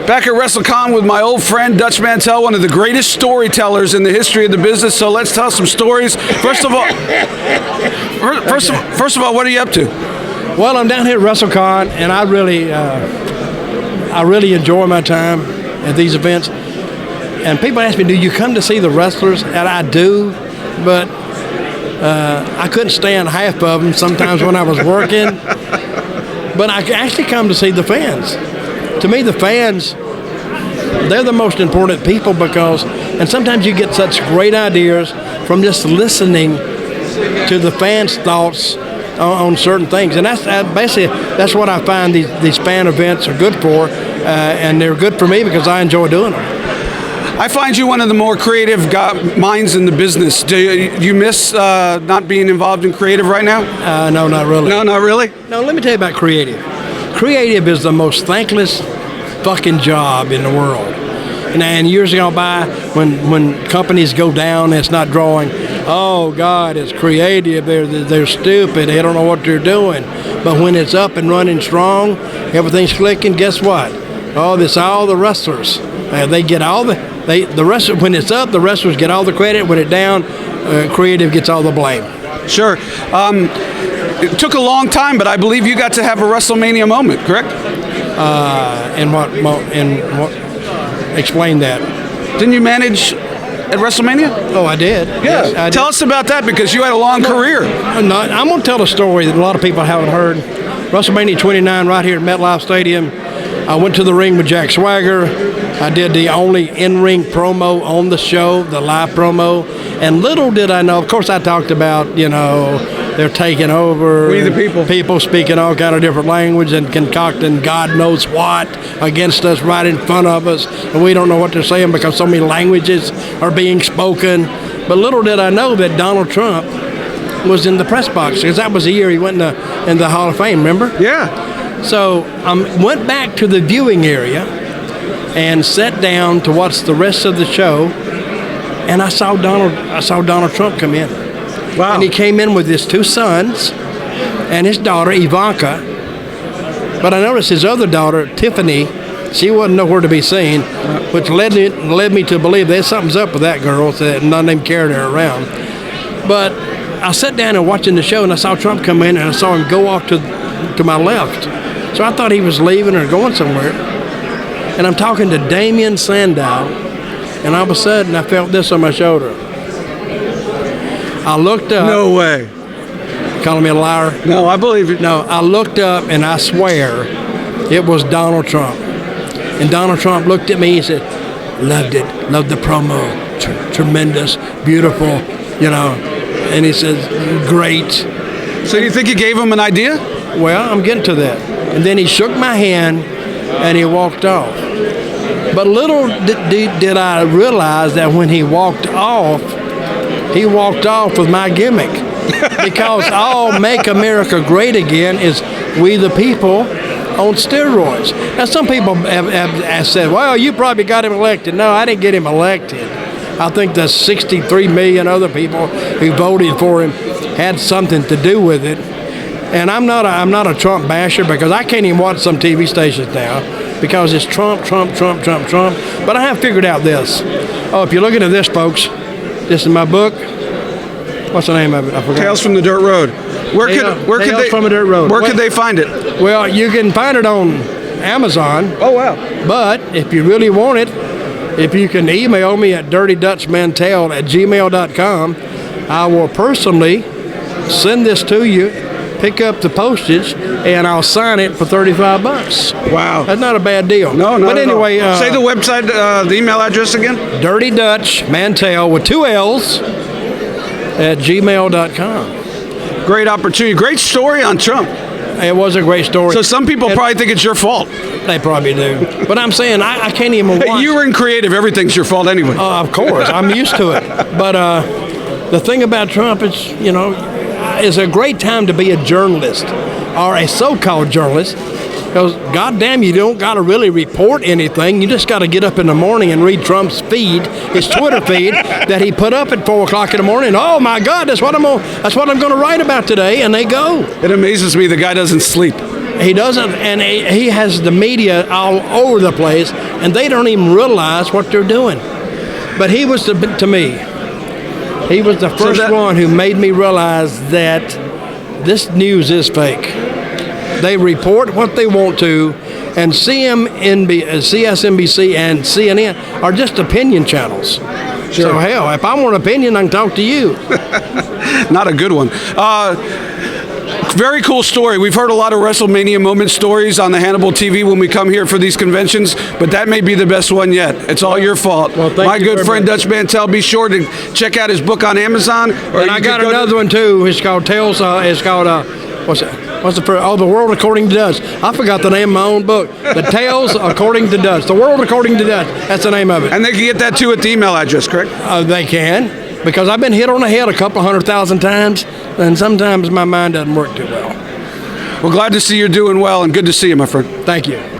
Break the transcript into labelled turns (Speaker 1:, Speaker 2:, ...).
Speaker 1: Back at WrestleCon with my old friend Dutch Mantell, one of the greatest storytellers in the history of the business. So let's tell some stories. First of all, what are you up to?
Speaker 2: Well, I'm down here at WrestleCon, and I really enjoy my time at these events. And people ask me, "Do you come to see the wrestlers?" And I do, but I couldn't stand half of them sometimes when I was working. But I actually come to see the fans. To me, the fans, they're the most important people and sometimes you get such great ideas from just listening to the fans' thoughts on certain things. And that's what I find these fan events are good for, and they're good for me because I enjoy doing them.
Speaker 1: I find you one of the more creative minds in the business. Do you miss not being involved in creative right now?
Speaker 2: No, not really.
Speaker 1: No, not really?
Speaker 2: No, let me tell you about creative. Creative is the most thankless fucking job in the world. And years ago by, when companies go down and it's not drawing, oh God, it's creative, they're stupid, they don't know what they're doing. But when it's up and running strong, everything's clicking, guess what? Oh, it's all the wrestlers. They get all the wrestlers. When it's up, the wrestlers get all the credit. When it's down, creative gets all the blame.
Speaker 1: Sure. It took a long time, but I believe you got to have a WrestleMania moment, correct?
Speaker 2: In what? Explain that.
Speaker 1: Didn't you manage at WrestleMania?
Speaker 2: Oh, I did.
Speaker 1: Yeah.
Speaker 2: Yes, I
Speaker 1: tell
Speaker 2: did.
Speaker 1: us about that because you had a long career.
Speaker 2: I'm going to tell a story that a lot of people haven't heard. WrestleMania 29 right here at MetLife Stadium. I went to the ring with Jack Swagger. I did the only in-ring promo on the show, the live promo. And little did I know, of course I talked about, they're taking over.
Speaker 1: We the people.
Speaker 2: People speaking all kind of different language and concocting God knows what against us right in front of us. And we don't know what they're saying because so many languages are being spoken. But little did I know that Donald Trump was in the press box because that was the year he went in the Hall of Fame, remember?
Speaker 1: Yeah.
Speaker 2: So I went back to the viewing area and sat down to watch the rest of the show, and I saw Donald Trump come in.
Speaker 1: Wow.
Speaker 2: And he came in with his two sons and his daughter Ivanka. But I noticed his other daughter Tiffany, she wasn't nowhere to be seen, which led me to believe there's something's up with that girl. So none of them carried her around. But I sat down and watching the show, and I saw Trump come in, and I saw him go off to my left. So I thought he was leaving or going somewhere. And I'm talking to Damien Sandow, and all of a sudden I felt this on my shoulder. I looked up.
Speaker 1: No way.
Speaker 2: Calling me a liar?
Speaker 1: No, I believe it.
Speaker 2: No, I looked up, and I swear it was Donald Trump. And Donald Trump looked at me and said, "Loved it, loved the promo, tremendous, beautiful, And he says, "Great."
Speaker 1: So you think you gave him an idea?
Speaker 2: Well, I'm getting to that. And then he shook my hand, and he walked off. But little did I realize that when he walked off with my gimmick. Because all Make America Great Again is we the people on steroids. Now, some people have said, well, you probably got him elected. No, I didn't get him elected. I think the 63 million other people who voted for him had something to do with it. And I'm not a Trump basher because I can't even watch some TV stations now because it's Trump. But I have figured out this. Oh, if you're looking at this, folks, this is my book. What's the name of it? I forgot.
Speaker 1: Tales from the Dirt Road. Where could they find it?
Speaker 2: Well, you can find it on Amazon.
Speaker 1: Oh, wow.
Speaker 2: But if you really want it, if you can email me at dirtydutchmantell@gmail.com, I will personally send this to you, pick up the postage, and I'll sign it for $35.
Speaker 1: Wow.
Speaker 2: That's not a bad deal.
Speaker 1: No, not
Speaker 2: But anyway,
Speaker 1: at all. Say the website, the email address again.
Speaker 2: Dirty Dutch Mantell with 2 L's at gmail.com.
Speaker 1: Great opportunity. Great story on Trump.
Speaker 2: It was a great story.
Speaker 1: So some people probably think it's your fault.
Speaker 2: They probably do. But I'm saying I can't even watch.
Speaker 1: You were in creative. Everything's your fault anyway.
Speaker 2: Of course. I'm used to it. But the thing about Trump is, it's a great time to be a journalist or a so-called journalist because, goddamn, you don't got to really report anything. You just got to get up in the morning and read Trump's feed, his Twitter feed that he put up at 4 o'clock in the morning. Oh, my God, that's what I'm going to write about today, and they go.
Speaker 1: It amazes me the guy doesn't sleep.
Speaker 2: He doesn't, and he has the media all over the place, and they don't even realize what they're doing. But he was, to me, he was the first one who made me realize that this news is fake. They report what they want to, and CSNBC and CNN are just opinion channels. Sure. So, hell, if I want an opinion, I can talk to you.
Speaker 1: Not a good one. Very cool story. We've heard a lot of WrestleMania moment stories on the Hannibal TV when we come here for these conventions, but that may be the best one yet. It's all your fault. Well, my good friend Dutch Mantell. Be sure to check out his book on Amazon.
Speaker 2: And I got another one too. It's called Tales. It's called what's it? What's the first? Oh, The World According to Dutch. I forgot the name of my own book. The Tales According to Dutch. The World According to Dutch. That's the name of it.
Speaker 1: And they can get that too at the email address, correct?
Speaker 2: They can, because I've been hit on the head a couple 100,000 times, and sometimes my mind doesn't work too well.
Speaker 1: Well, glad to see you're doing well, and good to see you, my friend.
Speaker 2: Thank you.